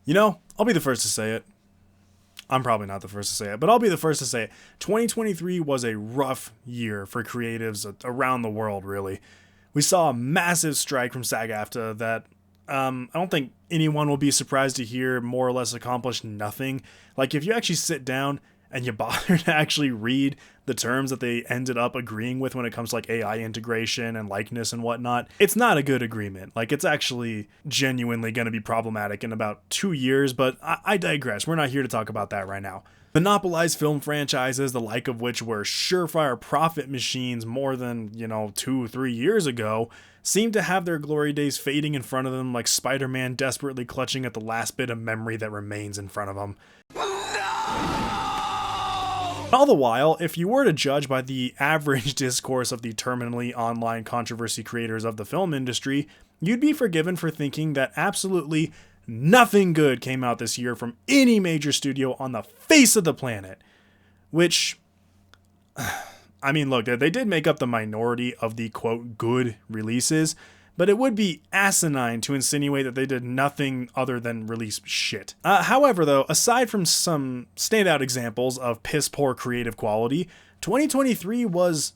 You know, I'll be the first to say it. I'm probably not the first to say it, but I'll be the first to say it. 2023 was a rough year for creatives around the world, really. We saw a massive strike from SAG-AFTRA that I don't think anyone will be surprised to hear more or less accomplished nothing. Like, if you actually sit down and you bother to actually read the terms that they ended up agreeing with when it comes to like AI integration and likeness and whatnot, it's not a good agreement. Like, it's actually genuinely going to be problematic in about 2 years, but I digress. We're not here to talk about that right now. Monopolized film franchises, the like of which were surefire profit machines more than, 2-3 years ago, seem to have their glory days fading in front of them like Spider-Man desperately clutching at the last bit of memory that remains in front of him. All the while, if you were to judge by the average discourse of the terminally online controversy creators of the film industry, you'd be forgiven for thinking that absolutely nothing good came out this year from any major studio on the face of the planet. Which, I mean, look, they did make up the minority of the quote good releases, but it would be asinine to insinuate that they did nothing other than release shit. However, though, aside from some standout examples of piss poor creative quality, 2023 was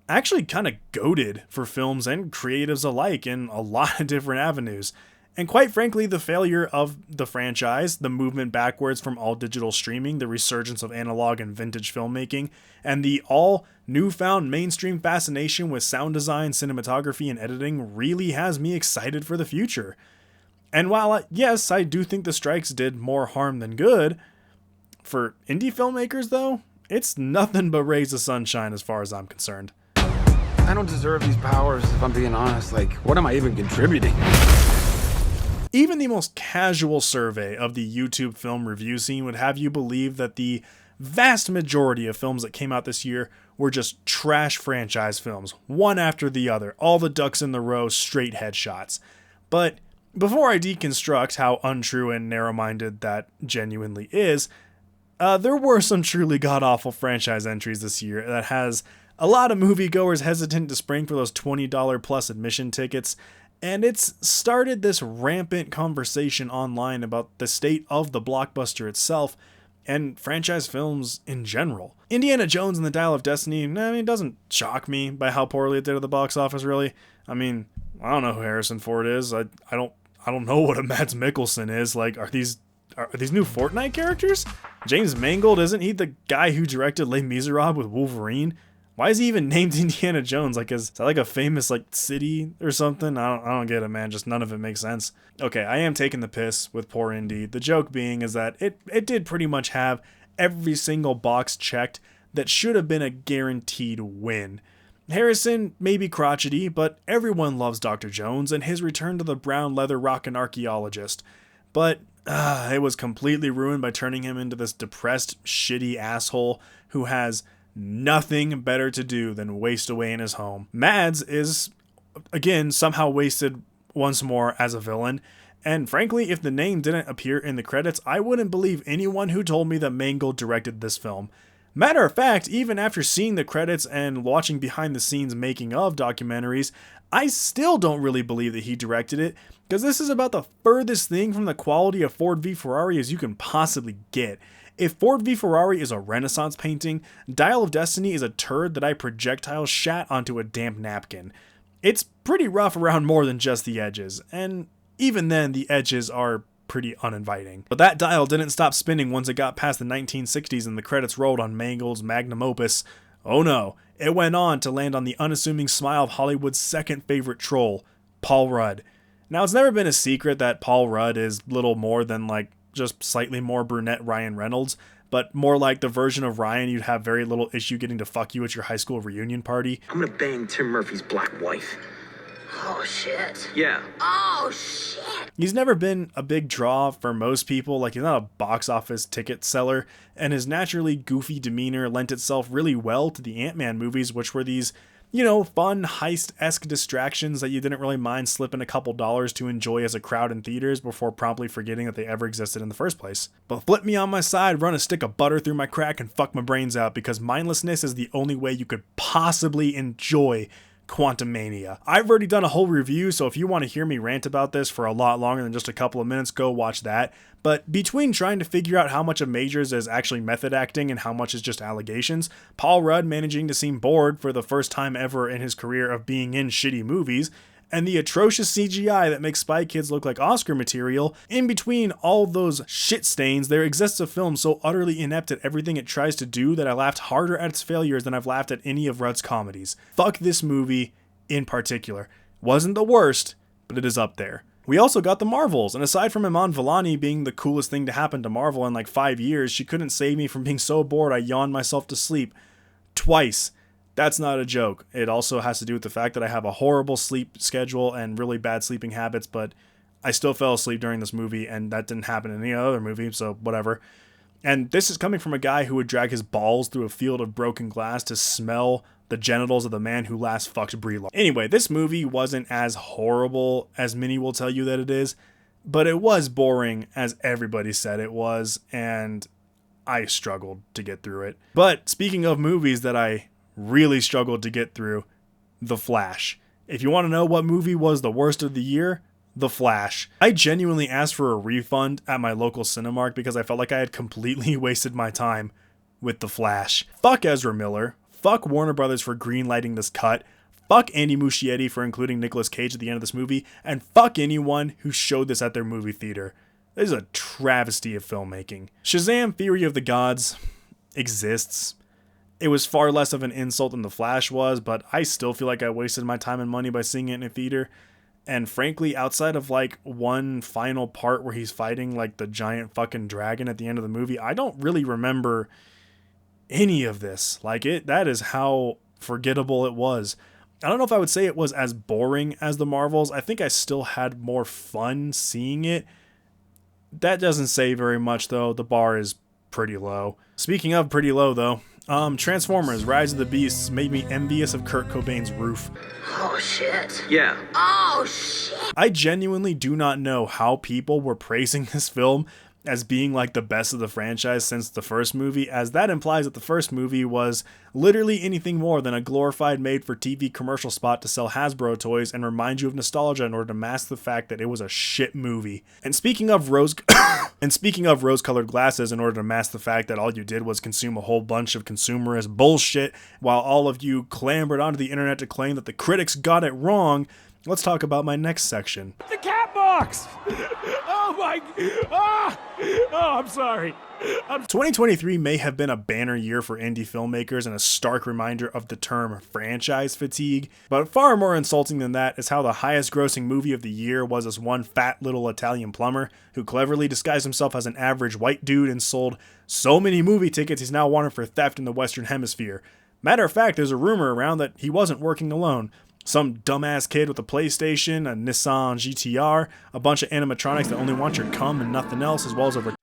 actually kind of goated for films and creatives alike in a lot of different avenues. And quite frankly, the failure of the franchise, the movement backwards from all digital streaming, the resurgence of analog and vintage filmmaking, and the all newfound mainstream fascination with sound design, cinematography, and editing really has me excited for the future. And while, yes, I do think the strikes did more harm than good, for indie filmmakers, though, it's nothing but rays of sunshine as far as I'm concerned. I don't deserve these powers, if I'm being honest. Like, what am I even contributing? Even the most casual survey of the YouTube film review scene would have you believe that the vast majority of films that came out this year were just trash franchise films, one after the other, all the ducks in the row, straight headshots. But before I deconstruct how untrue and narrow-minded that genuinely is, there were some truly god-awful franchise entries this year that has a lot of moviegoers hesitant to spring for those $20 plus admission tickets. And it's started this rampant conversation online about the state of the blockbuster itself and franchise films in general. Indiana Jones and the Dial of Destiny, it doesn't shock me by how poorly it did at the box office, really. I mean, I don't know who Harrison Ford is. I don't know what a Mads Mikkelsen is. Like, are these new Fortnite characters? James Mangold, isn't he the guy who directed Les Miserables with Wolverine? Why is he even named Indiana Jones? Like, is that like a famous like city or something? I don't get it, man. Just none of it makes sense. Okay, I am taking the piss with poor Indy. The joke being is that it did pretty much have every single box checked that should have been a guaranteed win. Harrison may be crotchety, but everyone loves Dr. Jones and his return to the brown leather rockin' archaeologist. But it was completely ruined by turning him into this depressed, shitty asshole who has nothing better to do than waste away in his home. Mads is, again, somehow wasted once more as a villain. And frankly, if the name didn't appear in the credits, I wouldn't believe anyone who told me that Mangold directed this film. Matter of fact, even after seeing the credits and watching behind the scenes making of documentaries, I still don't really believe that he directed it, because this is about the furthest thing from the quality of Ford v Ferrari as you can possibly get. If Ford v Ferrari is a Renaissance painting, Dial of Destiny is a turd that I projectile shat onto a damp napkin. It's pretty rough around more than just the edges, and even then the edges are pretty uninviting. But that dial didn't stop spinning once it got past the 1960s and the credits rolled on Mangold's magnum opus. Oh no, it went on to land on the unassuming smile of Hollywood's second favorite troll, Paul Rudd. Now, it's never been a secret that Paul Rudd is little more than like just slightly more brunette Ryan Reynolds, but more like the version of Ryan you'd have very little issue getting to fuck you at your high school reunion party. I'm gonna bang Tim Murphy's black wife. Oh, shit. Yeah. Oh, shit. He's never been a big draw for most people, like he's not a box office ticket seller, and his naturally goofy demeanor lent itself really well to the Ant-Man movies, which were these, fun heist-esque distractions that you didn't really mind slipping a couple dollars to enjoy as a crowd in theaters before promptly forgetting that they ever existed in the first place. But flip me on my side, run a stick of butter through my crack, and fuck my brains out, because mindlessness is the only way you could possibly enjoy Quantumania. I've already done a whole review, so if you want to hear me rant about this for a lot longer than just a couple of minutes, go watch that. But between trying to figure out how much of Majors is actually method acting and how much is just allegations, Paul Rudd managing to seem bored for the first time ever in his career of being in shitty movies, and the atrocious CGI that makes Spy Kids look like Oscar material, in between all those shit stains, there exists a film so utterly inept at everything it tries to do that I laughed harder at its failures than I've laughed at any of Rudd's comedies. Fuck this movie in particular. Wasn't the worst, but it is up there. We also got the Marvels, and aside from Iman Vellani being the coolest thing to happen to Marvel in like 5 years, she couldn't save me from being so bored I yawned myself to sleep. Twice. That's not a joke. It also has to do with the fact that I have a horrible sleep schedule and really bad sleeping habits, but I still fell asleep during this movie, and that didn't happen in any other movie, so whatever. And this is coming from a guy who would drag his balls through a field of broken glass to smell the genitals of the man who last fucked Brie Larson. Anyway, this movie wasn't as horrible as many will tell you that it is, but it was boring as everybody said it was, and I struggled to get through it. But speaking of movies that I really struggled to get through, The Flash. If you want to know what movie was the worst of the year, The Flash. I genuinely asked for a refund at my local Cinemark because I felt like I had completely wasted my time with The Flash. Fuck Ezra Miller. Fuck Warner Brothers for greenlighting this cut. Fuck Andy Muschietti for including Nicolas Cage at the end of this movie. And fuck anyone who showed this at their movie theater. This is a travesty of filmmaking. Shazam! Fury of the Gods exists. It was far less of an insult than The Flash was, but I still feel like I wasted my time and money by seeing it in a theater. And frankly, outside of like one final part where he's fighting like the giant fucking dragon at the end of the movie, I don't really remember any of this. That is how forgettable it was. I don't know if I would say it was as boring as the Marvels. I think I still had more fun seeing it. That doesn't say very much though. The bar is pretty low. Speaking of pretty low though, Transformers Rise of the Beasts made me envious of Kurt Cobain's roof. Oh shit. Yeah. Oh shit. I genuinely do not know how people were praising this film as being like the best of the franchise since the first movie, as that implies that the first movie was literally anything more than a glorified made-for-TV commercial spot to sell Hasbro toys and remind you of nostalgia in order to mask the fact that it was a shit movie. And speaking of rose-colored glasses, in order to mask the fact that all you did was consume a whole bunch of consumerist bullshit while all of you clambered onto the internet to claim that the critics got it wrong, let's talk about my next section. The cat box! Oh my... I'm sorry. 2023 may have been a banner year for indie filmmakers and a stark reminder of the term franchise fatigue, but far more insulting than that is how the highest grossing movie of the year was this one fat little Italian plumber who cleverly disguised himself as an average white dude and sold so many movie tickets he's now wanted for theft in the Western Hemisphere. Matter of fact, there's a rumor around that he wasn't working alone. Some dumbass kid with a PlayStation, a Nissan GTR, a bunch of animatronics that only want your cum and nothing else, as well as a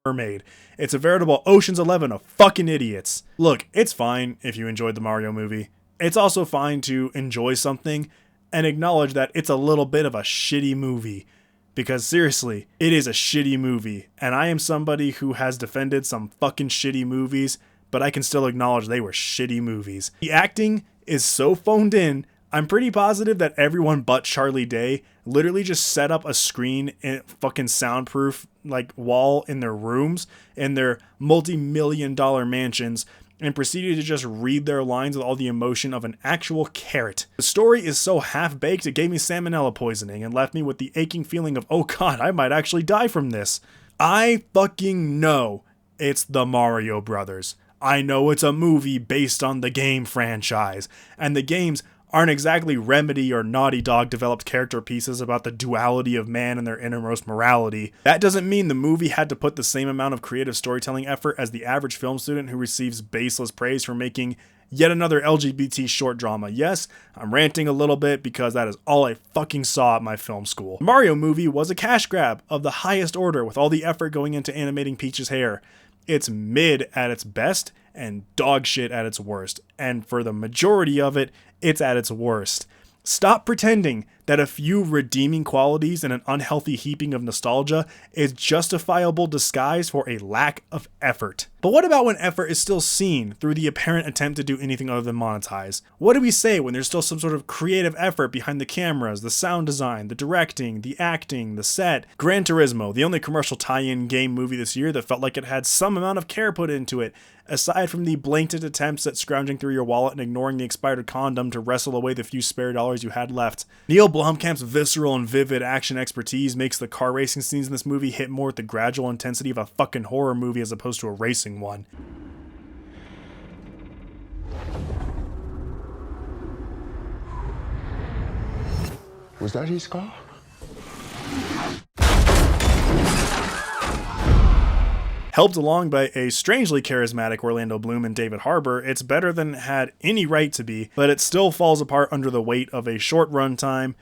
mermaid. It's a veritable Ocean's 11 of fucking idiots. Look, it's fine if you enjoyed the Mario movie. It's also fine to enjoy something and acknowledge that it's a little bit of a shitty movie. Because seriously, it is a shitty movie, and I am somebody who has defended some fucking shitty movies, but I can still acknowledge they were shitty movies. The acting is so phoned in. I'm pretty positive that everyone but Charlie Day literally just set up a screen in fucking soundproof like wall in their rooms in their multi-million-dollar mansions and proceeded to just read their lines with all the emotion of an actual carrot. The story is so half-baked it gave me salmonella poisoning and left me with the aching feeling of, oh god, I might actually die from this. I fucking know it's the Mario Brothers. I know it's a movie based on the game franchise, and the games aren't exactly Remedy or Naughty Dog developed character pieces about the duality of man and their innermost morality. That doesn't mean the movie had to put the same amount of creative storytelling effort as the average film student who receives baseless praise for making yet another LGBT short drama. Yes, I'm ranting a little bit because that is all I fucking saw at my film school. The Mario movie was a cash grab of the highest order with all the effort going into animating Peach's hair. It's mid at its best and dog shit at its worst. And for the majority of it, it's at its worst. Stop pretending that a few redeeming qualities and an unhealthy heaping of nostalgia is justifiable disguise for a lack of effort. But what about when effort is still seen through the apparent attempt to do anything other than monetize? What do we say when there's still some sort of creative effort behind the cameras, the sound design, the directing, the acting, the set? Gran Turismo, the only commercial tie-in game movie this year that felt like it had some amount of care put into it, aside from the blatant attempts at scrounging through your wallet and ignoring the expired condom to wrestle away the few spare dollars you had left. Neil Blomkamp's visceral and vivid action expertise makes the car racing scenes in this movie hit more with the gradual intensity of a fucking horror movie as opposed to a racing one. Was that his car? Helped along by a strangely charismatic Orlando Bloom and David Harbour, it's better than it had any right to be, but it still falls apart under the weight of a short runtime,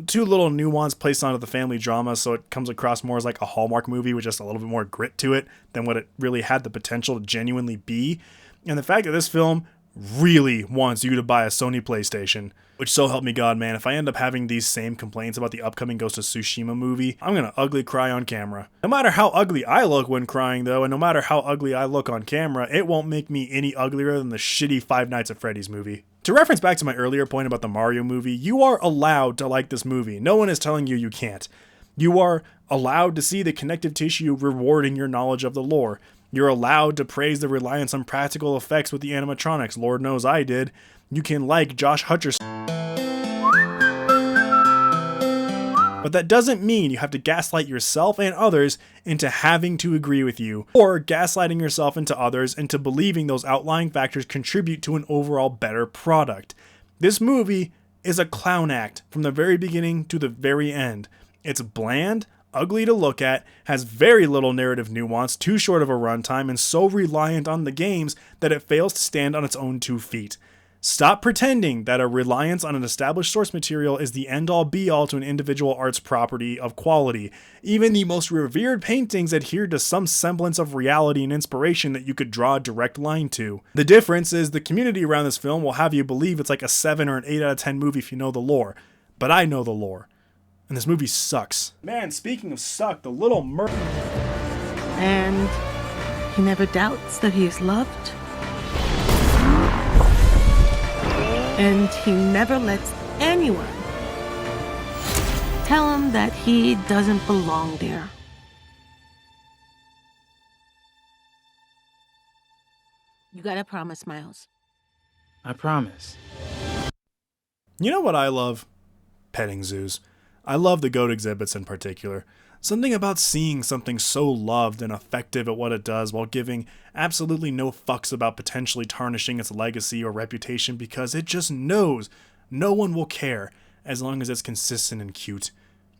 too little nuance placed onto the family drama, so it comes across more as like a Hallmark movie with just a little bit more grit to it than what it really had the potential to genuinely be. And the fact that this film really wants you to buy a Sony PlayStation, which so help me God, man, if I end up having these same complaints about the upcoming Ghost of Tsushima movie, I'm gonna ugly cry on camera. No matter how ugly I look when crying though, and no matter how ugly I look on camera, it won't make me any uglier than the shitty Five Nights at Freddy's movie. To reference back to my earlier point about the Mario movie, you are allowed to like this movie. No one is telling you you can't. You are allowed to see the connective tissue rewarding your knowledge of the lore. You're allowed to praise the reliance on practical effects with the animatronics. Lord knows I did. You can like Josh Hutcherson. But that doesn't mean you have to gaslight yourself and others into having to agree with you, or gaslighting yourself into others into believing those outlying factors contribute to an overall better product. This movie is a clown act from the very beginning to the very end. It's bland, ugly to look at, has very little narrative nuance, too short of a runtime, and so reliant on the games that it fails to stand on its own 2 feet. Stop pretending that a reliance on an established source material is the end-all be-all to an individual art's property of quality. Even the most revered paintings adhere to some semblance of reality and inspiration that you could draw a direct line to. The difference is the community around this film will have you believe it's like a 7 or an 8 out of 10 movie if you know the lore. But I know the lore. And this movie sucks. Man, speaking of suck, the little And he never doubts that he is loved. And he never lets anyone tell him that he doesn't belong there. You gotta promise, Miles. I promise. You know what I love? Petting zoos. I love the goat exhibits in particular. Something about seeing something so loved and effective at what it does while giving absolutely no fucks about potentially tarnishing its legacy or reputation because it just knows no one will care as long as it's consistent and cute.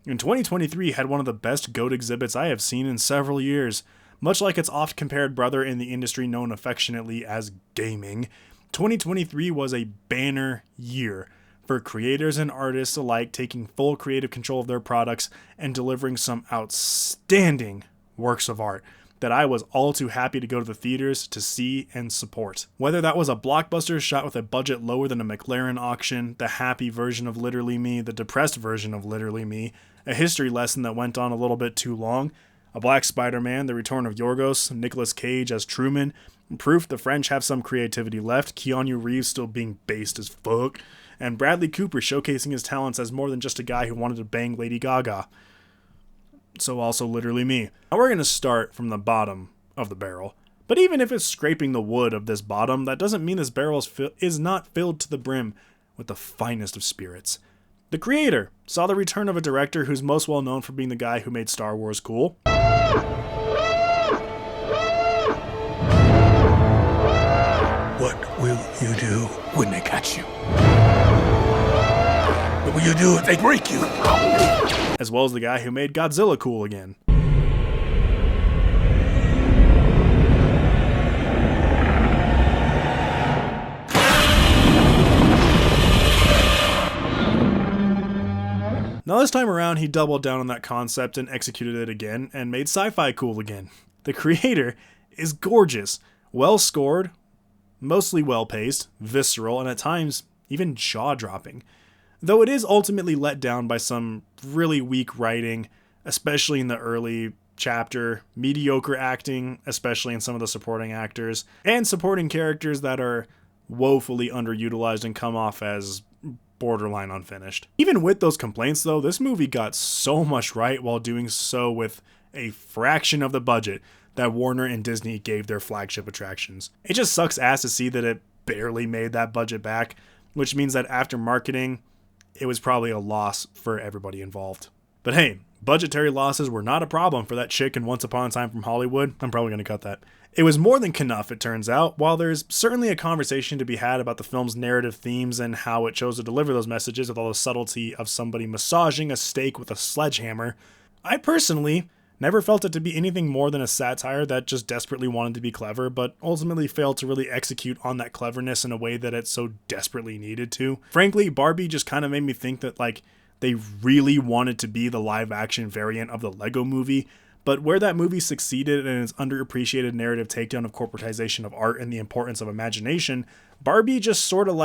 And 2023 had one of the best goat exhibits I have seen in several years. Much like its oft-compared brother in the industry known affectionately as gaming, 2023 was a banner year for creators and artists alike taking full creative control of their products and delivering some outstanding works of art that I was all too happy to go to the theaters to see and support. Whether that was a blockbuster shot with a budget lower than a McLaren auction, the happy version of Literally Me, the depressed version of Literally Me, a history lesson that went on a little bit too long, a Black Spider-Man, the return of Yorgos, Nicolas Cage as Truman, proof the French have some creativity left, Keanu Reeves still being based as fuck, and Bradley Cooper showcasing his talents as more than just a guy who wanted to bang Lady Gaga. So also Literally Me. Now we're going to start from the bottom of the barrel. But even if it's scraping the wood of this bottom, that doesn't mean this barrel is not filled to the brim with the finest of spirits. The creator saw the return of a director who's most well known for being the guy who made Star Wars cool. What will you do when they catch you? What will you do if they break you? As well as the guy who made Godzilla cool again. Now this time around, he doubled down on that concept and executed it again and made sci-fi cool again. The creator is gorgeous, well scored, mostly well paced, visceral, and at times even jaw-dropping. though it is ultimately let down by some really weak writing, especially in the early chapter, mediocre acting, especially in some of the supporting actors, and supporting characters that are woefully underutilized and come off as borderline unfinished. Even with those complaints though, this movie got so much right while doing so with a fraction of the budget that Warner and Disney gave their flagship attractions. It just sucks ass to see that it barely made that budget back, which means that after marketing, it was probably a loss for everybody involved. But hey, budgetary losses were not a problem for that chick in Once Upon a Time from Hollywood. I'm probably going to cut that. It was more than enough, it turns out. While there's certainly a conversation to be had about the film's narrative themes and how it chose to deliver those messages with all the subtlety of somebody massaging a steak with a sledgehammer, I personally never felt it to be anything more than a satire that just desperately wanted to be clever, but ultimately failed to really execute on that cleverness in a way that it so desperately needed to. Frankly, Barbie just kind of made me think that they really wanted to be the live action variant of the Lego movie, but where that movie succeeded in its underappreciated narrative takedown of corporatization of art and the importance of imagination, Barbie just sort of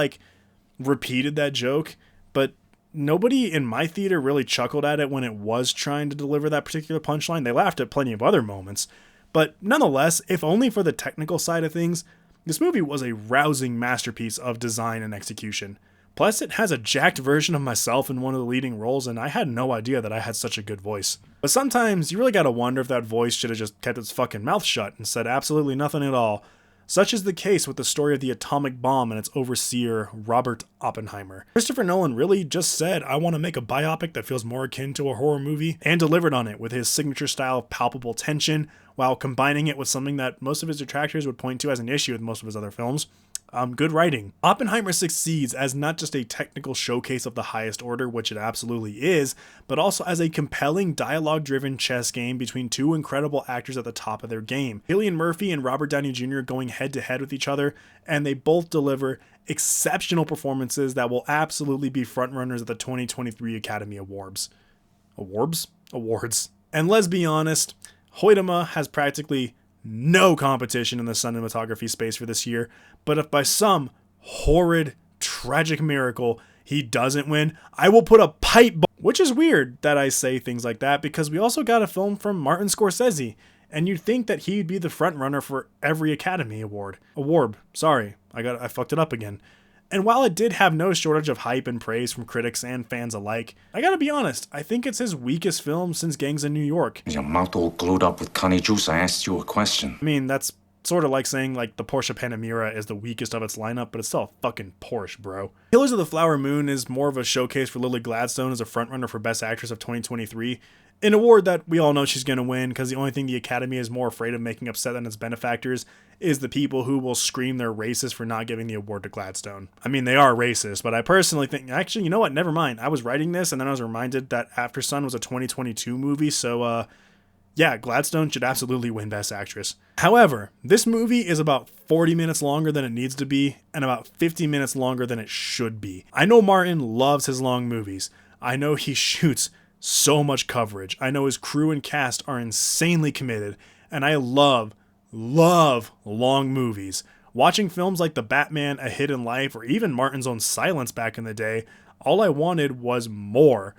repeated that joke, but nobody in my theater really chuckled at it when it was trying to deliver that particular punchline. They laughed at plenty of other moments, but nonetheless, if only for the technical side of things, this movie was a rousing masterpiece of design and execution. Plus, it has a jacked version of myself in one of the leading roles, and I had no idea that I had such a good voice. But sometimes, you really gotta wonder if that voice should have just kept its fucking mouth shut and said absolutely nothing at all. Such is the case with the story of the atomic bomb and its overseer, Robert Oppenheimer. Christopher Nolan really just said, I want to make a biopic that feels more akin to a horror movie, and delivered on it with his signature style of palpable tension, while combining it with something that most of his detractors would point to as an issue with most of his other films. Good writing. Oppenheimer succeeds as not just a technical showcase of the highest order, which it absolutely is, but also as a compelling dialogue-driven chess game between two incredible actors at the top of their game. Cillian Murphy and Robert Downey Jr. going head-to-head with each other, and they both deliver exceptional performances that will absolutely be frontrunners at the 2023 Academy Awards. Awards. And let's be honest, Hoytema has practically no competition in the cinematography space for this year, but if by some horrid, tragic miracle he doesn't win, I will put a pipe bomb. Which is weird that I say things like that, because we also got a film from Martin Scorsese, and you'd think that he'd be the front runner for every Academy Award. I fucked it up again. And while it did have no shortage of hype and praise from critics and fans alike, I gotta be honest, I think it's his weakest film since Gangs in New York. Your mouth all glued up with Connie juice, I asked you a question. I mean, that's sort of like saying the Porsche Panamera is the weakest of its lineup, but it's still a fucking Porsche, bro. Killers of the Flower Moon is more of a showcase for Lily Gladstone as a frontrunner for Best Actress of 2023, an award that we all know she's going to win, because the only thing the Academy is more afraid of making upset than its benefactors is the people who will scream they're racist for not giving the award to Gladstone. I mean, they are racist, but I personally think, actually, you know what, never mind. I was writing this, and then I was reminded that After Sun was a 2022 movie, so, yeah, Gladstone should absolutely win Best Actress. However, this movie is about 40 minutes longer than it needs to be, and about 50 minutes longer than it should be. I know Martin loves his long movies. I know he shoots so much coverage. I know his crew and cast are insanely committed, and I love long movies. Watching films like The Batman, A Hidden Life, or even Martin's own Silence back in the day, all I wanted was more.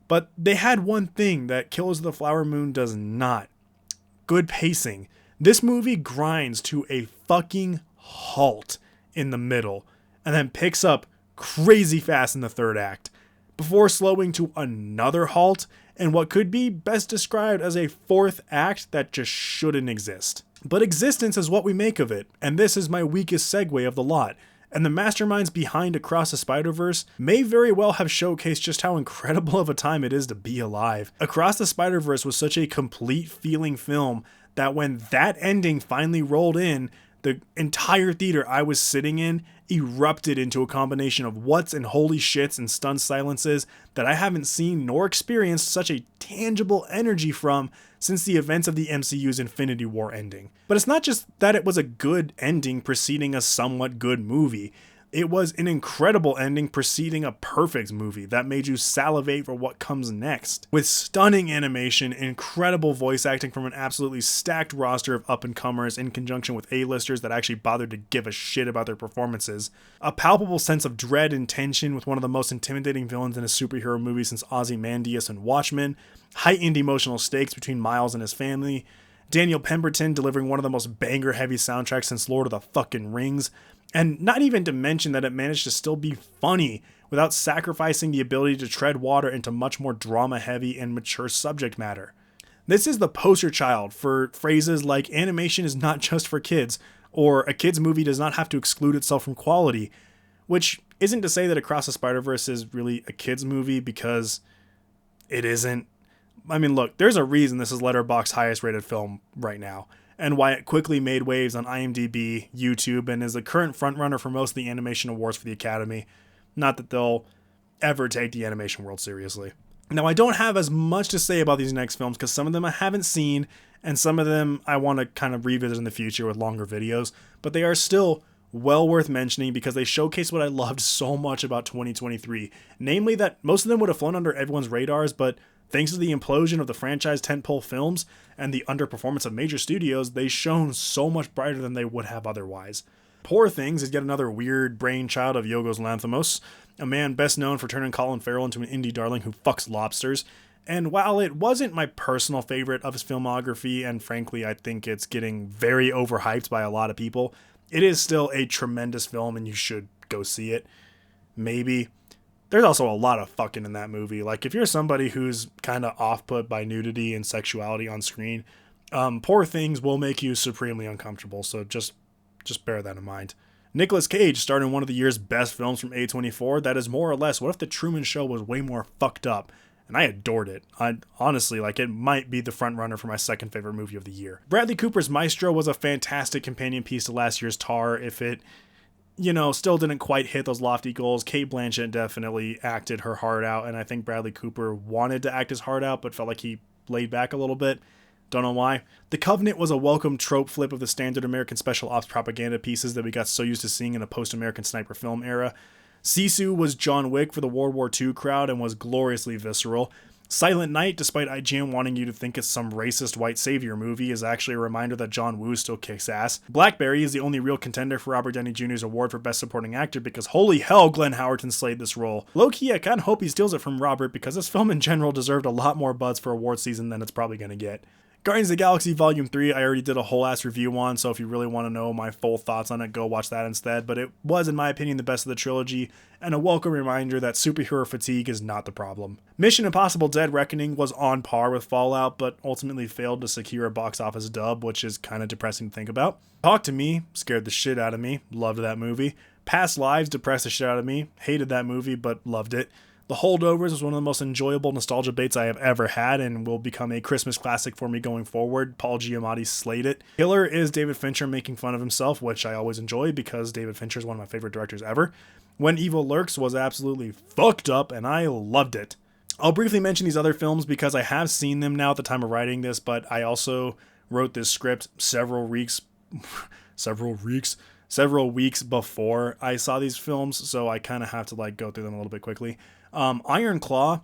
But they had one thing that Killers of the Flower Moon does not. Good pacing. This movie grinds to a fucking halt in the middle, and then picks up crazy fast in the third act, before slowing to another halt and what could be best described as a fourth act that just shouldn't exist. But existence is what we make of it, and this is my weakest segue of the lot. And the masterminds behind Across the Spiderverse may very well have showcased just how incredible of a time it is to be alive. Across the Spiderverse was such a complete feeling film that when that ending finally rolled in, the entire theater I was sitting in erupted into a combination of whats and holy shits and stunned silences that I haven't seen nor experienced such a tangible energy from since the events of the MCU's Infinity War ending. But it's not just that it was a good ending preceding a somewhat good movie. It was an incredible ending preceding a perfect movie that made you salivate for what comes next. With stunning animation, incredible voice acting from an absolutely stacked roster of up-and-comers in conjunction with A-listers that actually bothered to give a shit about their performances, a palpable sense of dread and tension with one of the most intimidating villains in a superhero movie since Ozymandias and Watchmen, heightened emotional stakes between Miles and his family, Daniel Pemberton delivering one of the most banger-heavy soundtracks since Lord of the fucking Rings, and not even to mention that it managed to still be funny without sacrificing the ability to tread water into much more drama-heavy and mature subject matter. This is the poster child for phrases like animation is not just for kids, or a kid's movie does not have to exclude itself from quality, which isn't to say that Across the Spider-Verse is really a kid's movie, because it isn't. I mean, look, there's a reason this is Letterboxd's highest rated film right now, and why it quickly made waves on IMDb, YouTube, and is the current frontrunner for most of the animation awards for the Academy. Not that they'll ever take the animation world seriously. Now, I don't have as much to say about these next films because some of them I haven't seen, and some of them I want to kind of revisit in the future with longer videos, but they are still well worth mentioning because they showcase what I loved so much about 2023. Namely that most of them would have flown under everyone's radars, but thanks to the implosion of the franchise tentpole films and the underperformance of major studios, they shone so much brighter than they would have otherwise. Poor Things is yet another weird brainchild of Yorgos Lanthimos, a man best known for turning Colin Farrell into an indie darling who fucks lobsters. And while it wasn't my personal favorite of his filmography, and frankly I think it's getting very overhyped by a lot of people, it is still a tremendous film and you should go see it. Maybe. There's also a lot of fucking in that movie. Like, if you're somebody who's kind of off-put by nudity and sexuality on screen, Poor Things will make you supremely uncomfortable, so just bear that in mind. Nicolas Cage starred in one of the year's best films from A24 that is more or less What If the Truman Show was way more fucked up? And I adored it. Honestly, it might be the front runner for my second favorite movie of the year. Bradley Cooper's Maestro was a fantastic companion piece to last year's Tar. If it still didn't quite hit those lofty goals, Cate Blanchett definitely acted her heart out, and I think Bradley Cooper wanted to act his heart out, but felt like he laid back a little bit. Don't know why. The Covenant was a welcome trope flip of the standard American special ops propaganda pieces that we got so used to seeing in the post-American sniper film era. Sisu was John Wick for the World War II crowd and was gloriously visceral. Silent Night, despite IGN wanting you to think it's some racist white savior movie, is actually a reminder that John Woo still kicks ass. Blackberry is the only real contender for Robert Downey Jr.'s award for Best Supporting Actor because holy hell, Glenn Howerton slayed this role. Low-key, I kinda hope he steals it from Robert because this film in general deserved a lot more buzz for award season than it's probably gonna get. Guardians of the Galaxy Volume 3, I already did a whole ass review on, so if you really want to know my full thoughts on it, go watch that instead, but it was, in my opinion, the best of the trilogy, and a welcome reminder that superhero fatigue is not the problem. Mission Impossible Dead Reckoning was on par with Fallout, but ultimately failed to secure a box office dub, which is kind of depressing to think about. Talk to Me scared the shit out of me, loved that movie. Past Lives depressed the shit out of me, hated that movie, but loved it. The Holdovers was one of the most enjoyable nostalgia baits I have ever had and will become a Christmas classic for me going forward. Paul Giamatti slayed it. Killer is David Fincher making fun of himself, which I always enjoy because David Fincher is one of my favorite directors ever. When Evil Lurks was absolutely fucked up and I loved it. I'll briefly mention these other films because I have seen them now at the time of writing this, but I also wrote this script several weeks before I saw these films, so I kind of have to go through them a little bit quickly. Iron Claw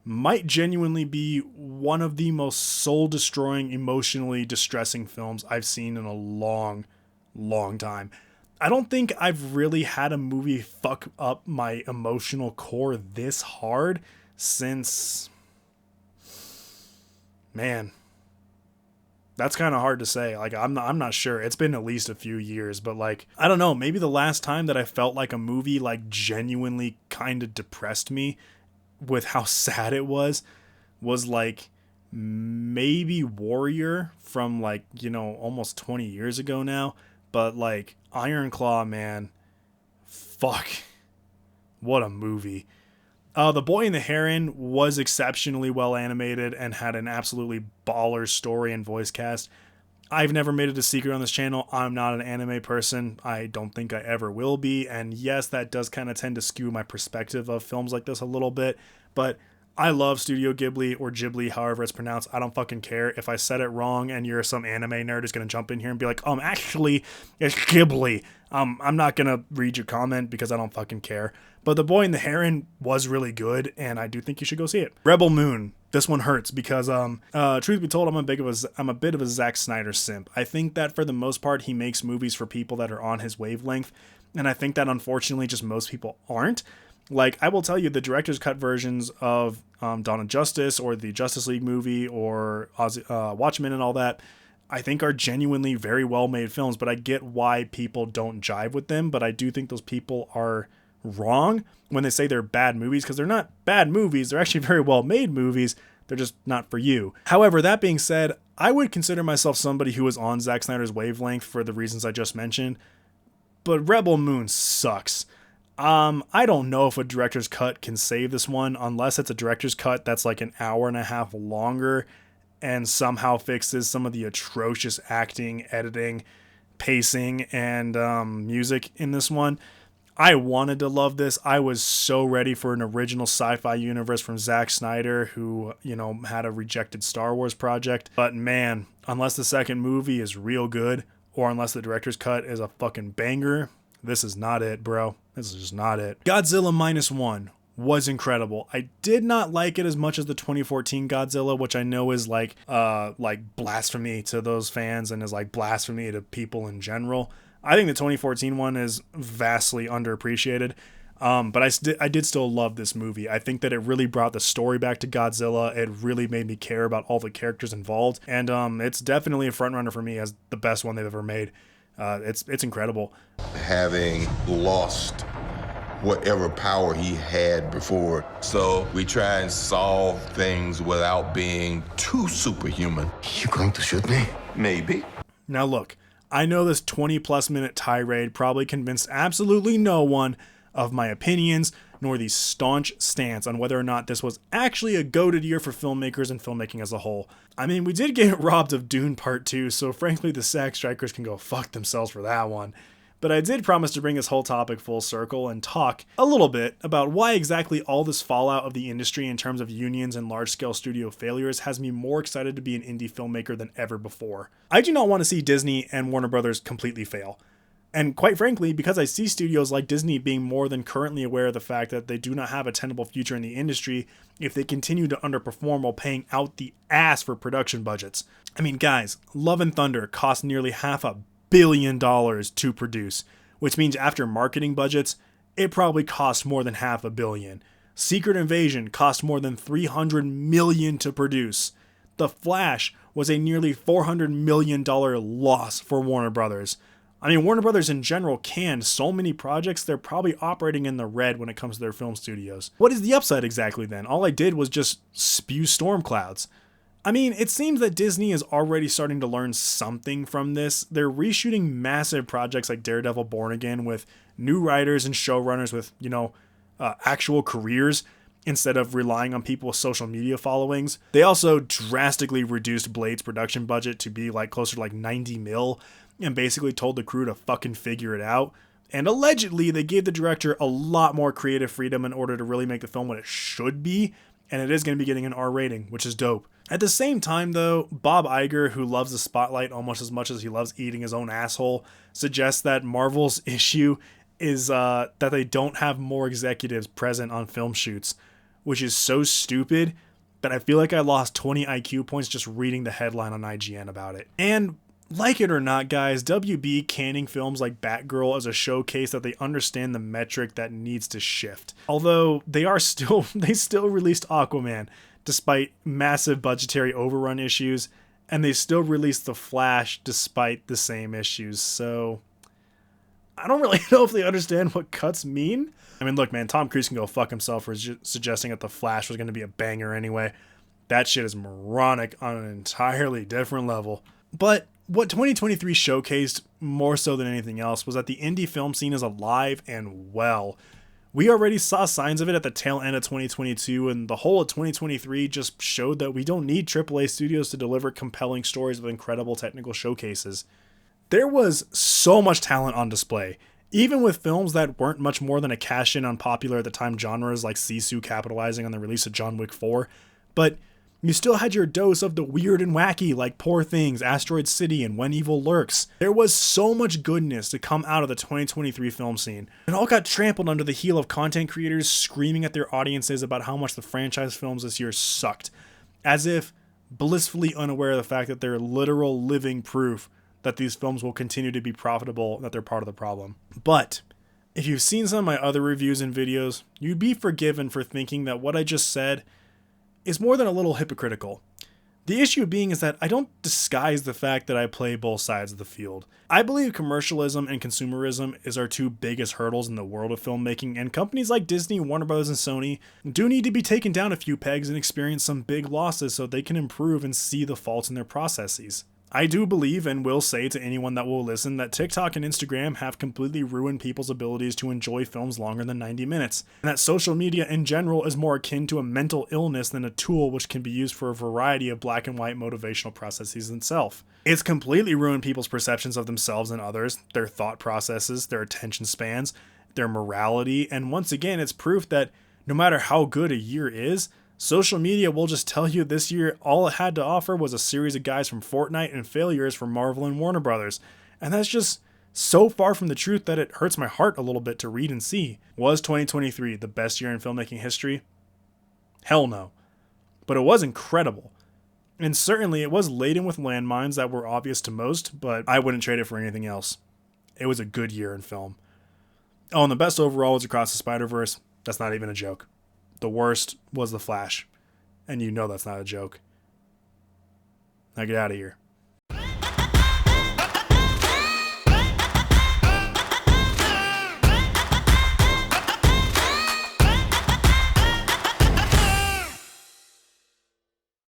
might genuinely be one of the most soul-destroying, emotionally distressing films I've seen in a long, long time. I don't think I've really had a movie fuck up my emotional core this hard since... Man, that's kind of hard to say. I'm not sure. It's been at least a few years, but I don't know. Maybe the last time that I felt like a movie genuinely kind of depressed me with how sad it was maybe Warrior from almost 20 years ago now. But Iron Claw, man, fuck, what a movie. The Boy and the Heron was exceptionally well animated and had an absolutely baller story and voice cast. I've never made it a secret on this channel, I'm not an anime person. I don't think I ever will be. And yes, that does kind of tend to skew my perspective of films like this a little bit. But I love Studio Ghibli or Ghibli, however it's pronounced. I don't fucking care. If I said it wrong and you're some anime nerd who's going to jump in here and be like, actually, it's Ghibli. I'm not going to read your comment because I don't fucking care. But The Boy and the Heron was really good, and I do think you should go see it. Rebel Moon. This one hurts because, truth be told, I'm a bit of a Zack Snyder simp. I think that for the most part, he makes movies for people that are on his wavelength, and I think that unfortunately just most people aren't. Like, I will tell you, the director's cut versions of Dawn of Justice or the Justice League movie or Watchmen and all that, I think are genuinely very well-made films, but I get why people don't jive with them, but I do think those people are wrong when they say they're bad movies, because they're not bad movies. They're actually very well-made movies. They're just not for you. However, that being said, I would consider myself somebody who is on Zack Snyder's wavelength for the reasons I just mentioned, but Rebel Moon sucks. I don't know if a director's cut can save this one, unless it's a director's cut that's like an hour and a half longer and somehow fixes some of the atrocious acting, editing, pacing, and music in this one. I wanted to love this. I was so ready for an original sci-fi universe from Zack Snyder, who, had a rejected Star Wars project. But man, unless the second movie is real good, or unless the director's cut is a fucking banger, this is not it, bro. This is just not it. Godzilla -1 was incredible. I did not like it as much as the 2014 Godzilla, which I know is like blasphemy to those fans and is like blasphemy to people in general. I think the 2014 one is vastly underappreciated. But I did still love this movie. I think that it really brought the story back to Godzilla. It really made me care about all the characters involved. And it's definitely a frontrunner for me as the best one they've ever made. It's incredible. Having lost whatever power he had before. So we try and solve things without being too superhuman. You going to shoot me? Maybe. Now look, I know this 20+ minute tirade probably convinced absolutely no one of my opinions, nor the staunch stance on whether or not this was actually a goated year for filmmakers and filmmaking as a whole. I mean, we did get robbed of Dune Part 2, so frankly the SAG strikers can go fuck themselves for that one. But I did promise to bring this whole topic full circle and talk a little bit about why exactly all this fallout of the industry in terms of unions and large-scale studio failures has me more excited to be an indie filmmaker than ever before. I do not want to see Disney and Warner Brothers completely fail. And quite frankly, because I see studios like Disney being more than currently aware of the fact that they do not have a tenable future in the industry if they continue to underperform while paying out the ass for production budgets. I mean, guys, Love and Thunder cost nearly $500 million to produce, which means after marketing budgets, it probably cost more than $500 million. Secret Invasion cost more than $300 million to produce. The Flash was a nearly $400 million loss for Warner Brothers. I mean, Warner Brothers in general canned so many projects, they're probably operating in the red when it comes to their film studios. What is the upside exactly then? All I did was just spew storm clouds. I mean, it seems that Disney is already starting to learn something from this. They're reshooting massive projects like Daredevil Born Again with new writers and showrunners with, actual careers instead of relying on people with social media followings. They also drastically reduced Blade's production budget to be closer to 90 mil. And basically told the crew to fucking figure it out. And allegedly, they gave the director a lot more creative freedom in order to really make the film what it should be. And it is going to be getting an R rating, which is dope. At the same time, though, Bob Iger, who loves the spotlight almost as much as he loves eating his own asshole, suggests that Marvel's issue is that they don't have more executives present on film shoots, which is so stupid that I feel like I lost 20 IQ points just reading the headline on IGN about it. And like it or not, guys, WB canning films like Batgirl as a showcase that they understand the metric that needs to shift. Although they still released Aquaman despite massive budgetary overrun issues, and they still released The Flash despite the same issues. So I don't really know if they understand what cuts mean. I mean, look, man, Tom Cruise can go fuck himself for suggesting that The Flash was going to be a banger anyway. That shit is moronic on an entirely different level. But what 2023 showcased, more so than anything else, was that the indie film scene is alive and well. We already saw signs of it at the tail end of 2022, and the whole of 2023 just showed that we don't need AAA studios to deliver compelling stories with incredible technical showcases. There was so much talent on display. Even with films that weren't much more than a cash-in on popular at the time genres like Sisu capitalizing on the release of John Wick 4, but you still had your dose of the weird and wacky like Poor Things, Asteroid City, and When Evil Lurks. There was so much goodness to come out of the 2023 film scene. It all got trampled under the heel of content creators screaming at their audiences about how much the franchise films this year sucked, as if blissfully unaware of the fact that they're literal living proof that these films will continue to be profitable and that they're part of the problem. But if you've seen some of my other reviews and videos, you'd be forgiven for thinking that what I just said is more than a little hypocritical. The issue being is that I don't disguise the fact that I play both sides of the field. I believe commercialism and consumerism is our two biggest hurdles in the world of filmmaking, and companies like Disney, Warner Bros., and Sony do need to be taken down a few pegs and experience some big losses so they can improve and see the faults in their processes. I do believe and will say to anyone that will listen that TikTok and Instagram have completely ruined people's abilities to enjoy films longer than 90 minutes, and that social media in general is more akin to a mental illness than a tool which can be used for a variety of black and white motivational processes itself. It's completely ruined people's perceptions of themselves and others, their thought processes, their attention spans, their morality, and once again it's proof that no matter how good a year is, social media will just tell you this year all it had to offer was a series of guys from Fortnite and failures from Marvel and Warner Brothers. And that's just so far from the truth that it hurts my heart a little bit to read and see. Was 2023 the best year in filmmaking history? Hell no. But it was incredible. And certainly it was laden with landmines that were obvious to most, but I wouldn't trade it for anything else. It was a good year in film. Oh, and the best overall was Across the Spiderverse. That's not even a joke. The worst was The Flash. And you know that's not a joke. Now get out of here.